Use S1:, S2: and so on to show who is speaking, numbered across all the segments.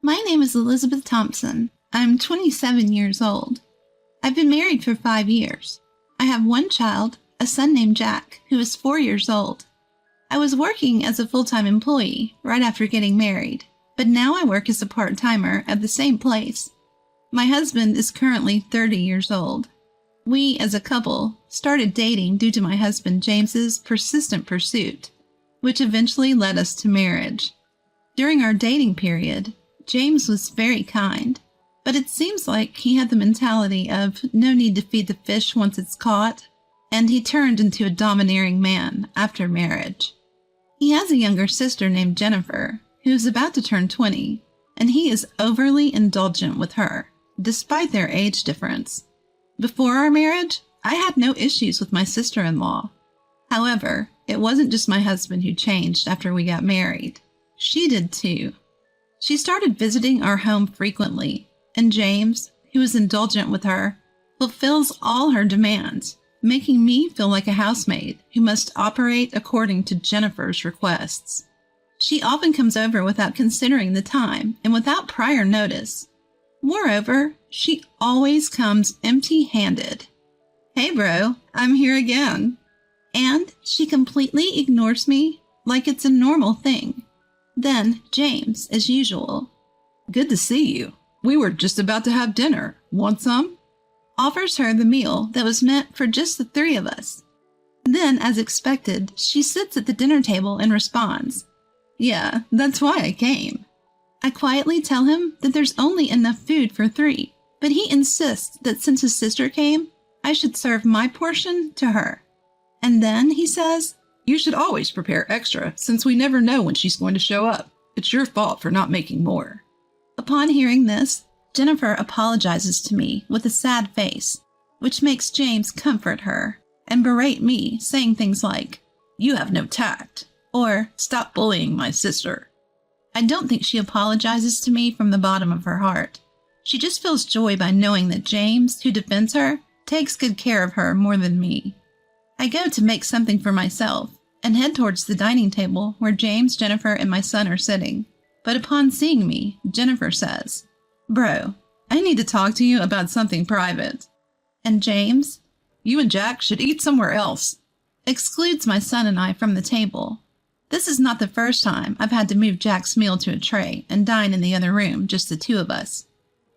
S1: My name is Elizabeth Thompson. I'm 27 years old. I've been married for 5 years. I have one child, a son named Jack, who is 4 years old. I was working as a full-time employee right after getting married, but now I work as a part-timer at the same place. My husband is currently 30 years old. We, as a couple, started dating due to my husband James's persistent pursuit, which eventually led us to marriage. During our dating period, James was very kind, but it seems like he had the mentality of no need to feed the fish once it's caught, and he turned into a domineering man after marriage. He has a younger sister named Jennifer, who is about to turn 20, and he is overly indulgent with her, despite their age difference. Before our marriage, I had no issues with my sister-in-law. However, it wasn't just my husband who changed after we got married. She did too. She started visiting our home frequently, and James, who is indulgent with her, fulfills all her demands, making me feel like a housemaid who must operate according to Jennifer's requests. She often comes over without considering the time and without prior notice. Moreover, she always comes empty-handed. "Hey bro, I'm here again." And she completely ignores me like it's a normal thing. Then James, as usual,
S2: "Good to see you. We were just about to have dinner. Want some?"
S1: offers her the meal that was meant for just the three of us. Then, as expected, she sits at the dinner table and responds,
S2: "Yeah, that's why I came."
S1: I quietly tell him that there's only enough food for 3, but he insists that since his sister came, I should serve my portion to her. And then he says,
S2: "You should always prepare extra, since we never know when she's going to show up. It's your fault for not making more."
S1: Upon hearing this, Jennifer apologizes to me with a sad face, which makes James comfort her and berate me, saying things like,
S2: "You have no tact," or "Stop bullying my sister."
S1: I don't think she apologizes to me from the bottom of her heart. She just feels joy by knowing that James, who defends her, takes good care of her more than me. I go to make something for myself and head towards the dining table where James, Jennifer, and my son are sitting. But upon seeing me, Jennifer says,
S2: "Bro, I need to talk to you about something private."
S1: And James,
S2: "You and Jack should eat somewhere else,"
S1: excludes my son and I from the table. This is not the first time I've had to move Jack's meal to a tray and dine in the other room, just the two of us.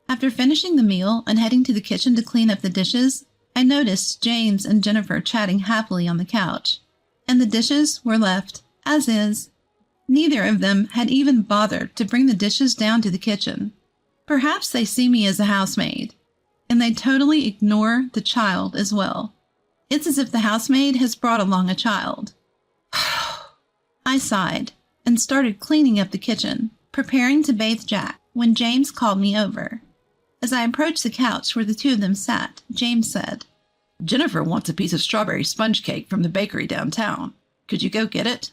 S1: After finishing the meal and heading to the kitchen to clean up the dishes, I noticed James and Jennifer chatting happily on the couch, and the dishes were left as is. Neither of them had even bothered to bring the dishes down to the kitchen. Perhaps they see me as a housemaid, and they totally ignore the child as well. It's as if the housemaid has brought along a child. I sighed and started cleaning up the kitchen, preparing to bathe Jack, when James called me over. As I approached the couch where the two of them sat, James said,
S2: "Jennifer wants a piece of strawberry sponge cake from the bakery downtown. Could you go get it?"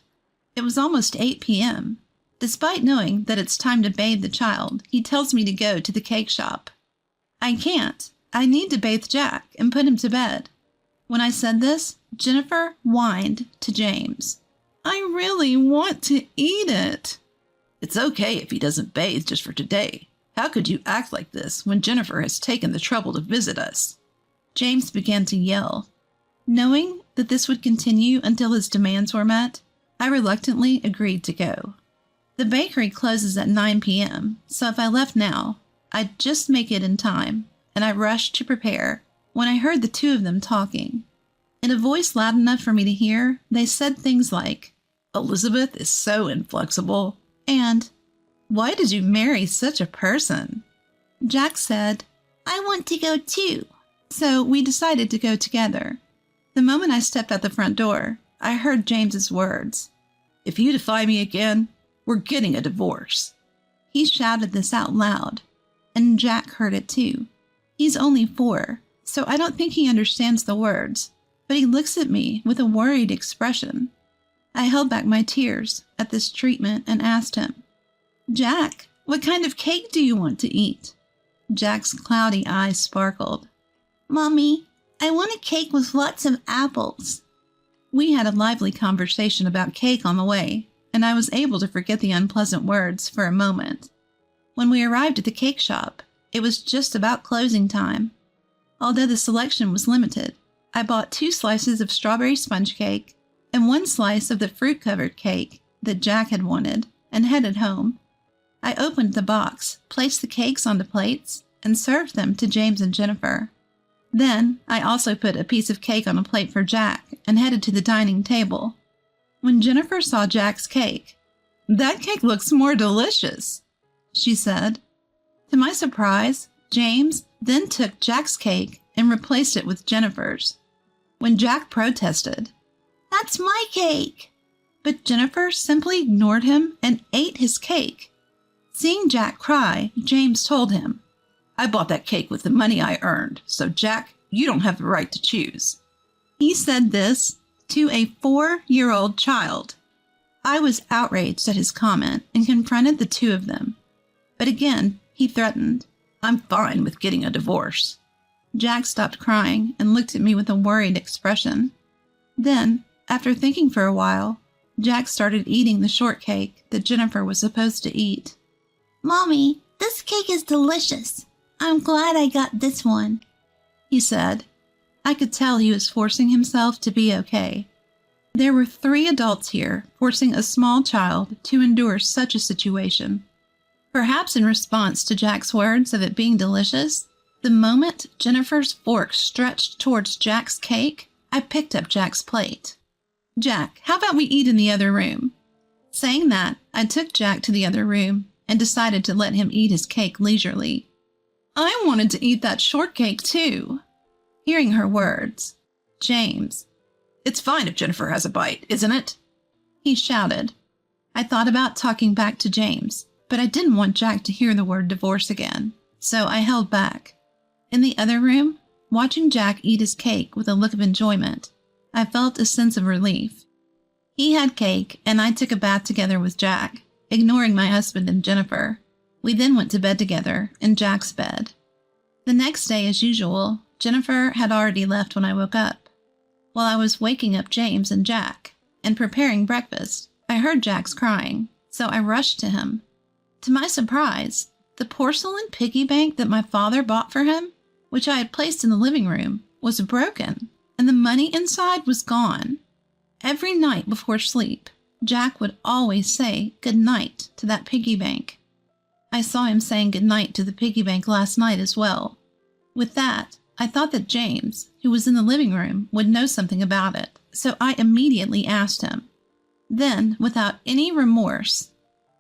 S1: It was almost 8 p.m. Despite knowing that it's time to bathe the child, he tells me to go to the cake shop. I can't. I need to bathe Jack and put him to bed. When I said this, Jennifer whined to James, "I really want to eat it."
S2: "It's okay if he doesn't bathe just for today. How could you act like this when Jennifer has taken the trouble to visit us?"
S1: James began to yell. Knowing that this would continue until his demands were met, I reluctantly agreed to go. The bakery closes at 9 p.m., so if I left now, I'd just make it in time, and I rushed to prepare when I heard the two of them talking. In a voice loud enough for me to hear, they said things like,
S2: "Elizabeth is so inflexible,"
S1: and "Why did you marry such a person?" Jack said, "I want to go too." So we decided to go together. The moment I stepped out the front door, I heard James's words.
S2: "If you defy me again, we're getting a divorce."
S1: He shouted this out loud, and Jack heard it too. He's only 4, so I don't think he understands the words, but he looks at me with a worried expression. I held back my tears at this treatment and asked him, "Jack, what kind of cake do you want to eat?" Jack's cloudy eyes sparkled. "Mommy, I want a cake with lots of apples." We had a lively conversation about cake on the way, and I was able to forget the unpleasant words for a moment. When we arrived at the cake shop, it was just about closing time. Although the selection was limited, I bought 2 slices of strawberry sponge cake and 1 slice of the fruit-covered cake that Jack had wanted and headed home. I opened the box, placed the cakes onto plates, and served them to James and Jennifer. Then, I also put a piece of cake on a plate for Jack and headed to the dining table. When Jennifer saw Jack's cake, "That cake looks more delicious," she said. To my surprise, James then took Jack's cake and replaced it with Jennifer's. When Jack protested, "That's my cake," but Jennifer simply ignored him and ate his cake. Seeing Jack cry, James told him, "I bought that cake with the money I earned, so Jack, you don't have the right to choose." He said this to a 4-year-old child. I was outraged at his comment and confronted the 2 of them. But again, he threatened, "I'm fine with getting a divorce." Jack stopped crying and looked at me with a worried expression. Then, after thinking for a while, Jack started eating the shortcake that Jennifer was supposed to eat. "Mommy, this cake is delicious. I'm glad I got this one," he said. I could tell he was forcing himself to be okay. There were 3 adults here forcing a small child to endure such a situation. Perhaps in response to Jack's words of it being delicious, the moment Jennifer's fork stretched towards Jack's cake, I picked up Jack's plate. "Jack, how about we eat in the other room?" Saying that, I took Jack to the other room and decided to let him eat his cake leisurely. I wanted to eat that shortcake too. Hearing her words, James, "It's fine if Jennifer has a bite, isn't it?" he shouted. I thought about talking back to James, but I didn't want Jack to hear the word divorce again, so I held back. In the other room, watching Jack eat his cake with a look of enjoyment, I felt a sense of relief. He had cake, and I took a bath together with Jack, ignoring my husband and Jennifer. We then went to bed together in Jack's bed. The next day, as usual, Jennifer had already left when I woke up. While I was waking up James and Jack and preparing breakfast, I heard Jack's crying, so I rushed to him. To my surprise, the porcelain piggy bank that my father bought for him, which I had placed in the living room, was broken, and the money inside was gone. Every night before sleep, Jack would always say good night to that piggy bank. I saw him saying good night to the piggy bank last night as well. With that, I thought that James, who was in the living room, would know something about it, so I immediately asked him. Then, without any remorse,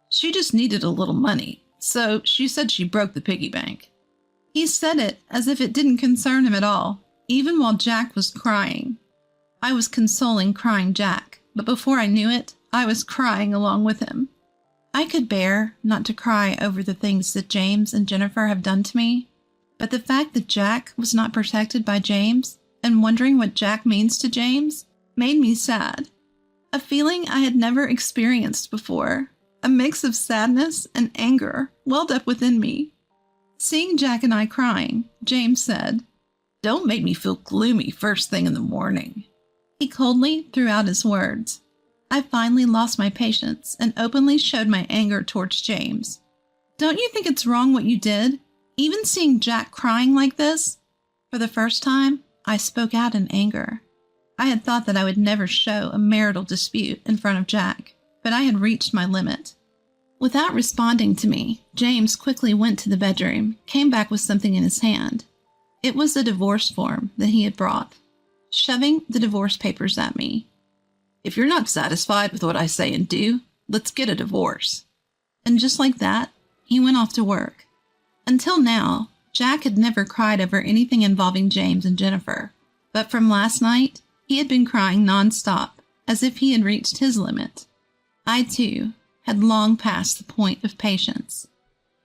S1: "She just needed a little money, so she said she broke the piggy bank." He said it as if it didn't concern him at all, even while Jack was crying. I was consoling crying Jack, but before I knew it, I was crying along with him. I could bear not to cry over the things that James and Jennifer have done to me, but the fact that Jack was not protected by James and wondering what Jack means to James made me sad. A feeling I had never experienced before, a mix of sadness and anger, welled up within me. Seeing Jack and I crying, James said, "Don't make me feel gloomy first thing in the morning." He coldly threw out his words. I finally lost my patience and openly showed my anger towards James. "Don't you think it's wrong what you did? Even seeing Jack crying like this?" For the first time, I spoke out in anger. I had thought that I would never show a marital dispute in front of Jack, but I had reached my limit. Without responding to me, James quickly went to the bedroom, came back with something in his hand. It was a divorce form that he had brought. Shoving the divorce papers at me, "If you're not satisfied with what I say and do, let's get a divorce." And just like that, he went off to work. Until now, Jack had never cried over anything involving James and Jennifer, but from last night, he had been crying nonstop, as if he had reached his limit. I, too, had long passed the point of patience.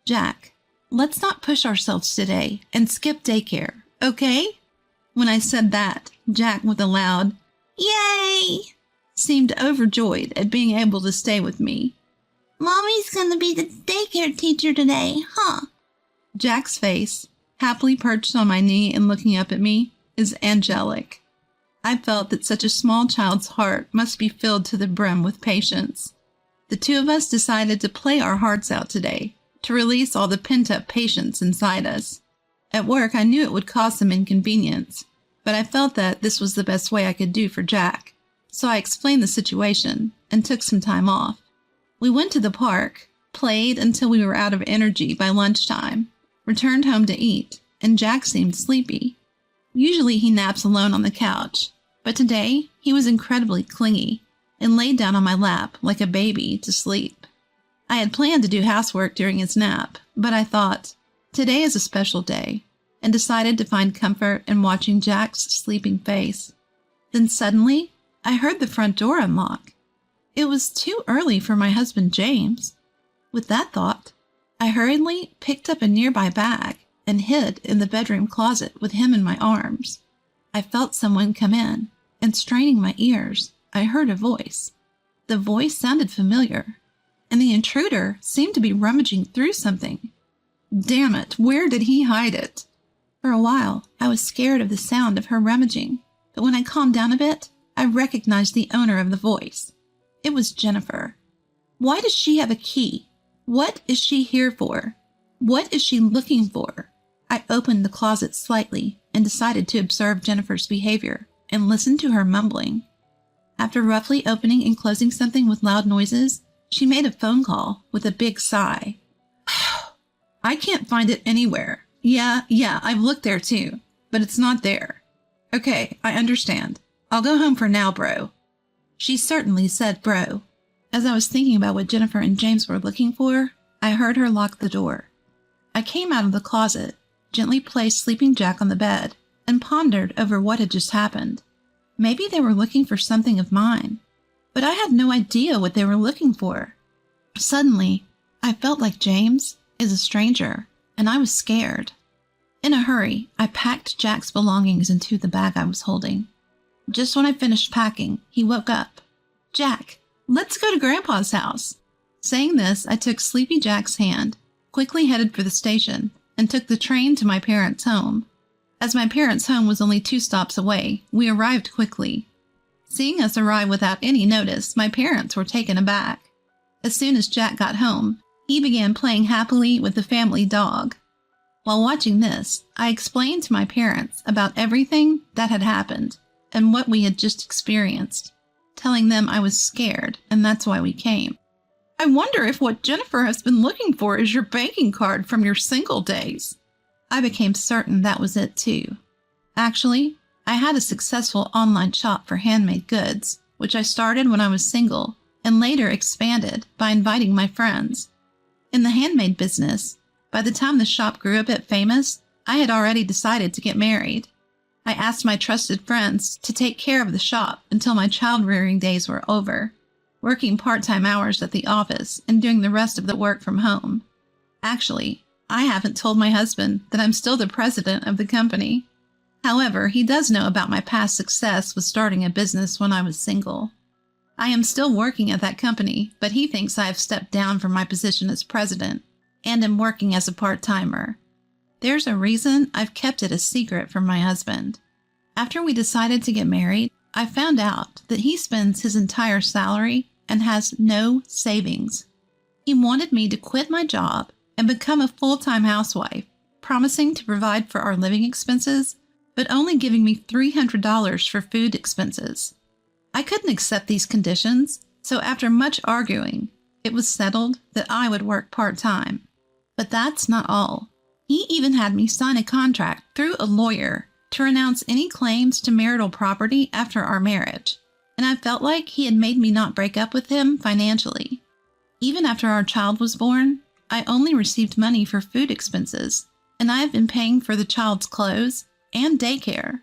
S1: "Jack, let's not push ourselves today and skip daycare, okay?" When I said that, Jack, with a loud, "Yay!" seemed overjoyed at being able to stay with me. "Mommy's gonna be the daycare teacher today, huh?" Jack's face, happily perched on my knee and looking up at me, is angelic. I felt that such a small child's heart must be filled to the brim with patience. The 2 of us decided to play our hearts out today, to release all the pent-up patience inside us. At work, I knew it would cause some inconvenience, but I felt that this was the best way I could do for Jack. So I explained the situation and took some time off. We went to the park, played until we were out of energy by lunchtime, returned home to eat, and Jack seemed sleepy. Usually he naps alone on the couch, but today he was incredibly clingy and laid down on my lap like a baby to sleep. I had planned to do housework during his nap, but I thought, today is a special day, and decided to find comfort in watching Jack's sleeping face. Then suddenly, I heard the front door unlock. It was too early for my husband James. With that thought, I hurriedly picked up a nearby bag and hid in the bedroom closet with him in my arms. I felt someone come in, and straining my ears, I heard a voice. The voice sounded familiar, and the intruder seemed to be rummaging through something. Damn it, where did he hide it? For a while, I was scared of the sound of her rummaging, but when I calmed down a bit, I recognized the owner of the voice. It was Jennifer. Why does she have a key? What is she here for? What is she looking for? I opened the closet slightly and decided to observe Jennifer's behavior and listen to her mumbling. After roughly opening and closing something with loud noises, she made a phone call with a big sigh. I can't find it anywhere. Yeah, I've looked there too, but it's not there. Okay, I understand. I'll go home for now, bro. She certainly said bro. As I was thinking about what Jennifer and James were looking for, I heard her lock the door. I came out of the closet, gently placed sleeping Jack on the bed, and pondered over what had just happened. Maybe they were looking for something of mine, but I had no idea what they were looking for. Suddenly, I felt like James is a stranger, and I was scared. In a hurry, I packed Jack's belongings into the bag I was holding. Just when I finished packing, he woke up. Jack, let's go to Grandpa's house. Saying this, I took Sleepy Jack's hand, quickly headed for the station, and took the train to my parents' home. As my parents' home was only 2 stops away, we arrived quickly. Seeing us arrive without any notice, my parents were taken aback. As soon as Jack got home, he began playing happily with the family dog. While watching this, I explained to my parents about everything that had happened and what we had just experienced, telling them I was scared and that's why we came. I wonder if what Jennifer has been looking for is your banking card from your single days. I became certain that was it too. Actually, I had a successful online shop for handmade goods, which I started when I was single and later expanded by inviting my friends. In the handmade business, by the time the shop grew a bit famous, I had already decided to get married. I asked my trusted friends to take care of the shop until my child-rearing days were over, working part-time hours at the office and doing the rest of the work from home. Actually, I haven't told my husband that I'm still the president of the company. However, he does know about my past success with starting a business when I was single. I am still working at that company, but he thinks I have stepped down from my position as president and am working as a part-timer. There's a reason I've kept it a secret from my husband. After we decided to get married, I found out that he spends his entire salary and has no savings. He wanted me to quit my job and become a full-time housewife, promising to provide for our living expenses, but only giving me $300 for food expenses. I couldn't accept these conditions, so after much arguing, it was settled that I would work part-time. But that's not all. He even had me sign a contract through a lawyer to renounce any claims to marital property after our marriage, and I felt like he had made me not break up with him financially. Even after our child was born, I only received money for food expenses, and I have been paying for the child's clothes and daycare.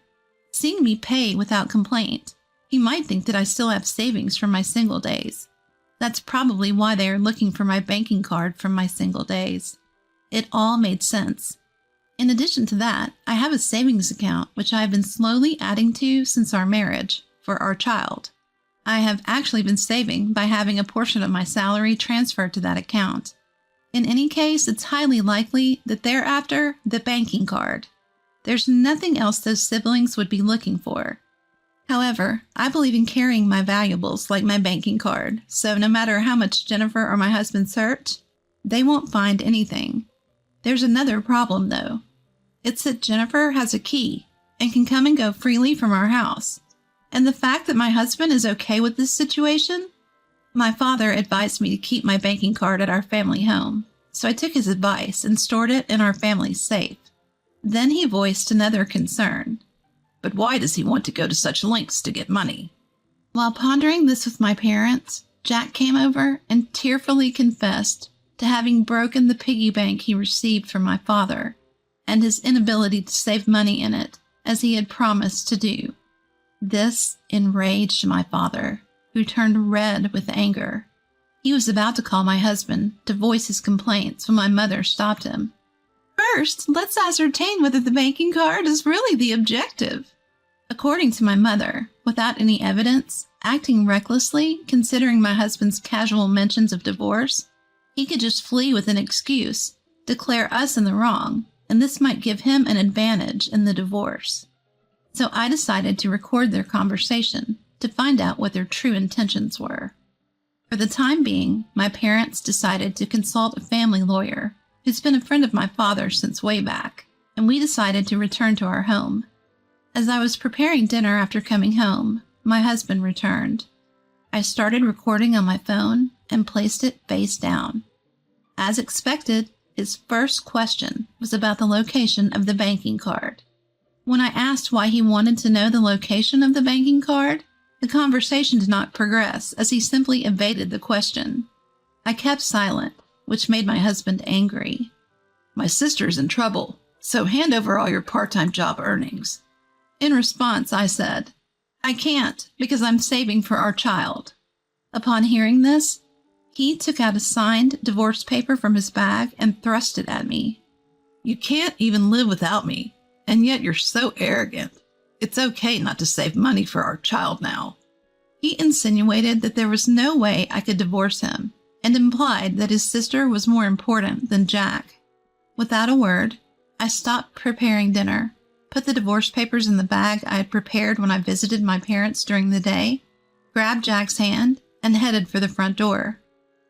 S1: Seeing me pay without complaint, he might think that I still have savings from my single days. That's probably why they are looking for my banking card from my single days. It all made sense. In addition to that, I have a savings account which I have been slowly adding to since our marriage for our child. I have actually been saving by having a portion of my salary transferred to that account. In any case, it's highly likely that they're after the banking card. There's nothing else those siblings would be looking for. However, I believe in carrying my valuables like my banking card, so no matter how much Jennifer or my husband search, They won't find anything. There's another problem, though. It's that Jennifer has a key and can come and go freely from our house. And the fact that my husband is okay with this situation? My father advised me to keep my banking card at our family home, so I took his advice and stored it in our family's safe. Then he voiced another concern.
S2: But why does he want to go to such lengths to get money?
S1: While pondering this with my parents, Jack came over and tearfully confessed to having broken the piggy bank he received from my father and his inability to save money in it as he had promised to do. This enraged my father, who turned red with anger. He was about to call my husband to voice his complaints when my mother stopped him. First, let's ascertain whether the banking card is really the objective. According to my mother, without any evidence, acting recklessly, considering my husband's casual mentions of divorce, he could just flee with an excuse, declare us in the wrong, and this might give him an advantage in the divorce. So I decided to record their conversation to find out what their true intentions were. For the time being, my parents decided to consult a family lawyer who's been a friend of my father since way back, and we decided to return to our home. As I was preparing dinner after coming home, my husband returned. I started recording on my phone and placed it face down. As expected, his first question was about the location of the banking card. When I asked why he wanted to know the location of the banking card, the conversation did not progress as he simply evaded the question. I kept silent, which made my husband angry.
S2: My sister's in trouble, so hand over all your part-time job earnings.
S1: In response, I said, I can't because I'm saving for our child. Upon hearing this, he took out a signed divorce paper from his bag and thrust it at me.
S2: You can't even live without me, and yet you're so arrogant. It's okay not to save money for our child now.
S1: He insinuated that there was no way I could divorce him and implied that his sister was more important than Jack. Without a word, I stopped preparing dinner, put the divorce papers in the bag I had prepared when I visited my parents during the day, grabbed Jack's hand, and headed for the front door.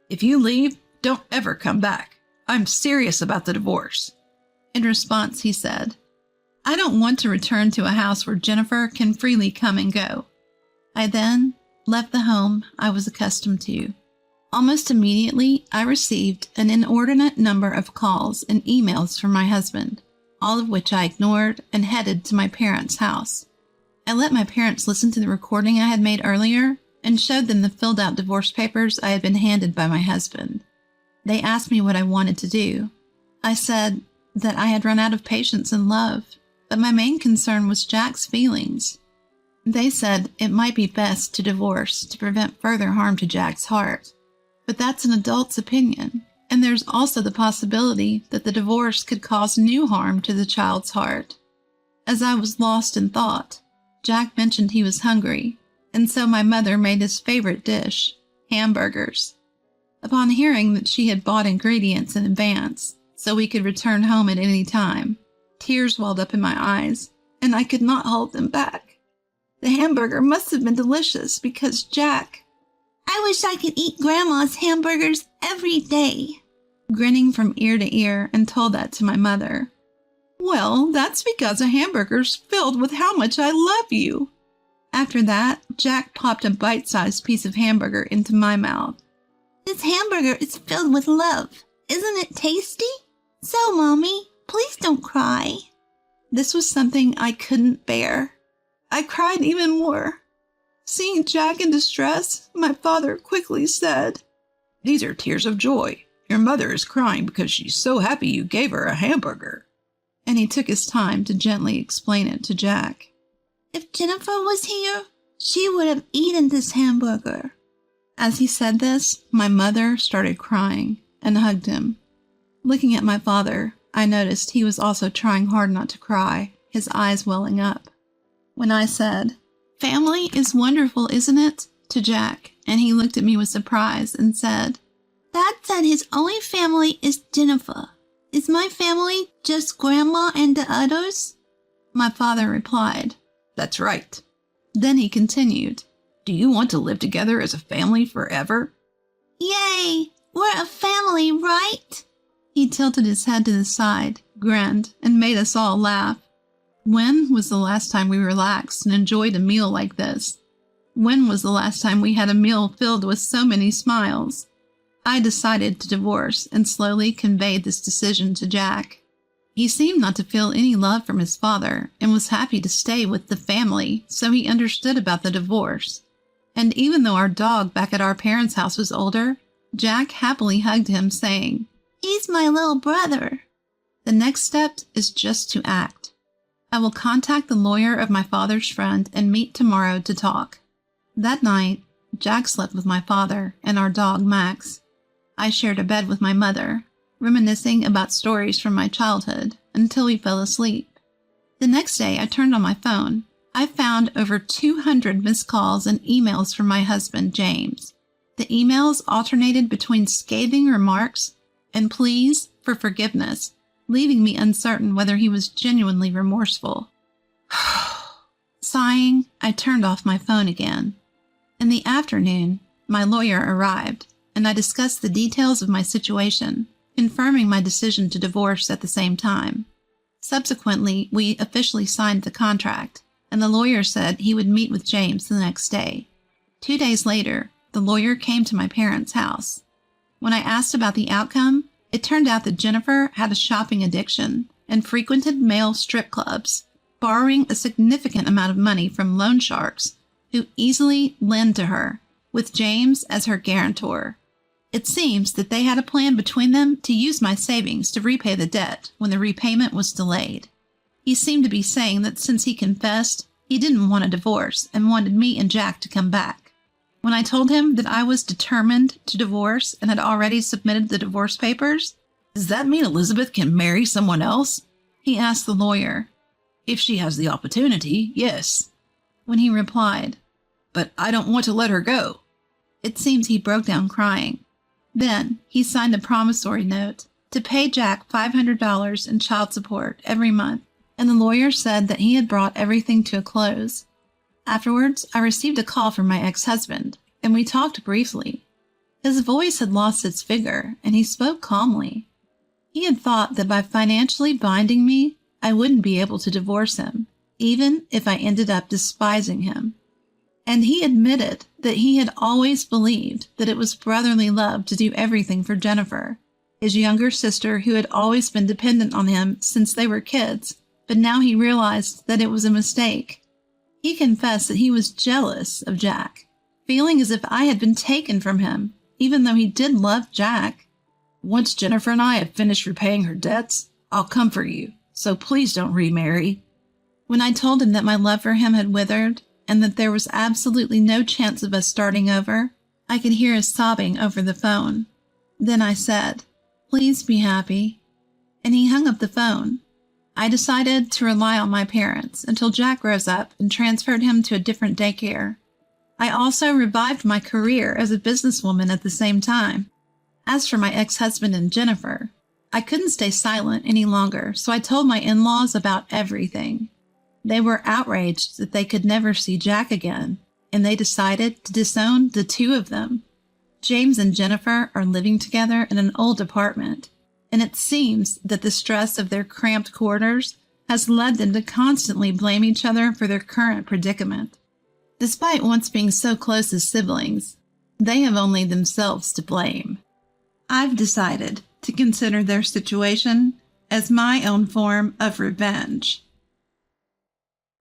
S2: If you leave, don't ever come back. I'm serious about the divorce.
S1: In response, he said, I don't want to return to a house where Jennifer can freely come and go. I then left the home I was accustomed to. Almost immediately, I received an inordinate number of calls and emails from my husband, all of which I ignored and headed to my parents' house. I let my parents listen to the recording I had made earlier and showed them the filled-out divorce papers I had been handed by my husband. They asked me what I wanted to do. I said that I had run out of patience and love, but my main concern was Jack's feelings. They said it might be best to divorce to prevent further harm to Jack's heart. But that's an adult's opinion, and there's also the possibility that the divorce could cause new harm to the child's heart. As I was lost in thought, Jack mentioned he was hungry, and so my mother made his favorite dish, hamburgers. Upon hearing that she had bought ingredients in advance so we could return home at any time, tears welled up in my eyes, and I could not hold them back. The hamburger must have been delicious because Jack... I wish I could eat Grandma's hamburgers every day. Grinning from ear to ear and told that to my mother. Well, that's because a hamburger's filled with how much I love you. After that, Jack popped a bite-sized piece of hamburger into my mouth. This hamburger is filled with love. Isn't it tasty? So, Mommy, please don't cry. This was something I couldn't bear. I cried even more. Seeing Jack in distress, my father quickly said,
S2: These are tears of joy. Your mother is crying because she's so happy you gave her a hamburger.
S1: And he took his time to gently explain it to Jack. If Jennifer was here, she would have eaten this hamburger. As he said this, my mother started crying and hugged him. Looking at my father, I noticed he was also trying hard not to cry, his eyes welling up. When I said, Family is wonderful, isn't it? To Jack, and he looked at me with surprise and said, Dad said his only family is Jennifer. Is my family just Grandma and the others? My father replied,
S2: That's right.
S1: Then he continued,
S2: Do you want to live together as a family forever?
S1: Yay! We're a family, right? He tilted his head to the side, grinned, and made us all laugh. When was the last time we relaxed and enjoyed a meal like this? When was the last time we had a meal filled with so many smiles? I decided to divorce and slowly conveyed this decision to Jack. He seemed not to feel any love from his father and was happy to stay with the family, so he understood about the divorce. And even though our dog back at our parents' house was older, Jack happily hugged him, saying, "He's my little brother." The next step is just to act. I will contact the lawyer of my father's friend and meet tomorrow to talk. That night, Jack slept with my father and our dog, Max. I shared a bed with my mother, reminiscing about stories from my childhood until we fell asleep. The next day, I turned on my phone. I found over 200 missed calls and emails from my husband, James. The emails alternated between scathing remarks and pleas for forgiveness, leaving me uncertain whether he was genuinely remorseful. Sighing, I turned off my phone again. In the afternoon, my lawyer arrived, and I discussed the details of my situation, confirming my decision to divorce at the same time. Subsequently, we officially signed the contract, and the lawyer said he would meet with James the next day. 2 days later, the lawyer came to my parents' house. When I asked about the outcome, it turned out that Jennifer had a shopping addiction and frequented male strip clubs, borrowing a significant amount of money from loan sharks who easily lend to her, with James as her guarantor. It seems that they had a plan between them to use my savings to repay the debt when the repayment was delayed. He seemed to be saying that since he confessed, he didn't want a divorce and wanted me and Jack to come back. When I told him that I was determined to divorce and had already submitted the divorce papers,
S2: "Does that mean Elizabeth can marry someone else?"
S1: he asked the lawyer.
S2: "If she has the opportunity, yes."
S1: When he replied,
S2: "But I don't want to let her go."
S1: It seems he broke down crying. Then he signed a promissory note to pay Jack $500 in child support every month, and the lawyer said that he had brought everything to a close. Afterwards, I received a call from my ex-husband, and we talked briefly. His voice had lost its vigor, and he spoke calmly. He had thought that by financially binding me, I wouldn't be able to divorce him, even if I ended up despising him. And he admitted that he had always believed that it was brotherly love to do everything for Jennifer, his younger sister who had always been dependent on him since they were kids, but now he realized that it was a mistake. He confessed that he was jealous of Jack, feeling as if I had been taken from him, even though he did love Jack.
S2: "Once Jennifer and I have finished repaying her debts, I'll comfort you, so please don't remarry."
S1: When I told him that my love for him had withered and that there was absolutely no chance of us starting over, I could hear his sobbing over the phone. Then I said, "Please be happy," and he hung up the phone. I decided to rely on my parents until Jack grows up and transferred him to a different daycare. I also revived my career as a businesswoman at the same time. As for my ex-husband and Jennifer, I couldn't stay silent any longer, so I told my in-laws about everything. They were outraged that they could never see Jack again, and they decided to disown the two of them. James and Jennifer are living together in an old apartment, and it seems that the stress of their cramped quarters has led them to constantly blame each other for their current predicament. Despite once being so close as siblings, they have only themselves to blame. I've decided to consider their situation as my own form of revenge.